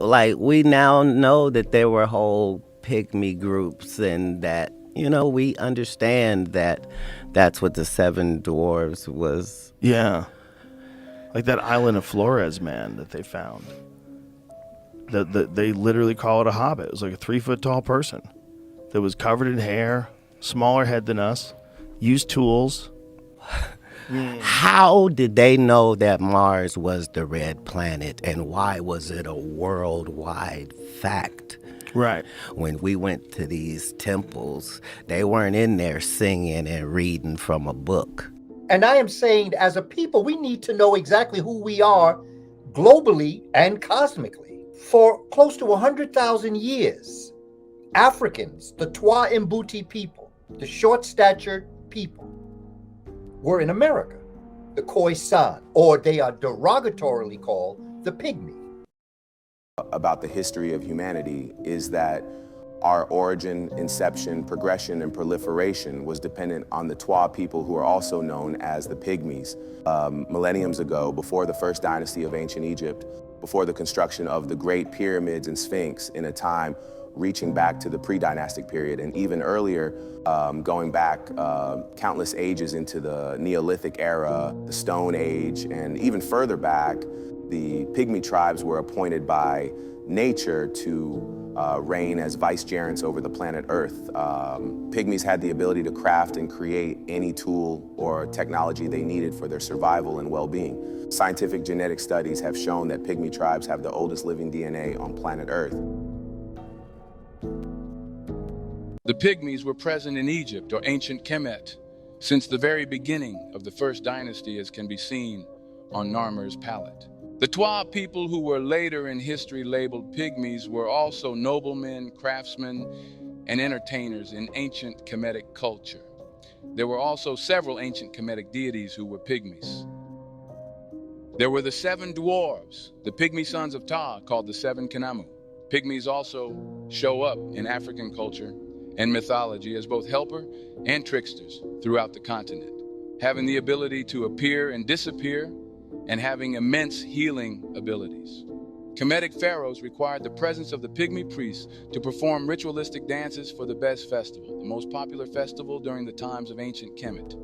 Like, we now know that there were whole pygmy groups, and that, we understand that that's what the seven dwarves was. Yeah. Like that island of Flores, man, that they found. They literally call it a hobbit. It was like a 3-foot tall person that was covered in hair, smaller head than us, used tools. How did they know that Mars was the red planet, and why was it a worldwide fact? Right. When we went to these temples, they weren't in there singing and reading from a book. And I am saying, as a people, we need to know exactly who we are globally and cosmically. For close to 100,000 years, Africans, the Twa Mbuti people, the short-statured people, were in America, the Khoisan, or they are derogatorily called the Pygmy. About the history of humanity is that our origin, inception, progression, and proliferation was dependent on the Twa people, who are also known as the Pygmies. Millenniums ago, before the first dynasty of ancient Egypt, before the construction of the Great Pyramids and Sphinx, in a time reaching back to the pre-dynastic period, and even earlier, going back countless ages into the Neolithic era, the Stone Age, and even further back, the Pygmy tribes were appointed by nature to reign as vicegerents over the planet Earth. Pygmies had the ability to craft and create any tool or technology they needed for their survival and well-being. Scientific genetic studies have shown that Pygmy tribes have the oldest living DNA on planet Earth. The Pygmies were present in Egypt, or ancient Kemet, since the very beginning of the first dynasty, as can be seen on Narmer's palette. The Twa people, who were later in history labeled Pygmies, were also noblemen, craftsmen, and entertainers in ancient Kemetic culture. There were also several ancient Kemetic deities who were Pygmies. There were the seven dwarves, the Pygmy sons of Ta, called the seven Knamu. Pygmies also show up in African culture and mythology as both helper and tricksters throughout the continent, having the ability to appear and disappear, and having immense healing abilities. Kemetic pharaohs required the presence of the Pygmy priests to perform ritualistic dances for the Bez festival, the most popular festival during the times of ancient Kemet.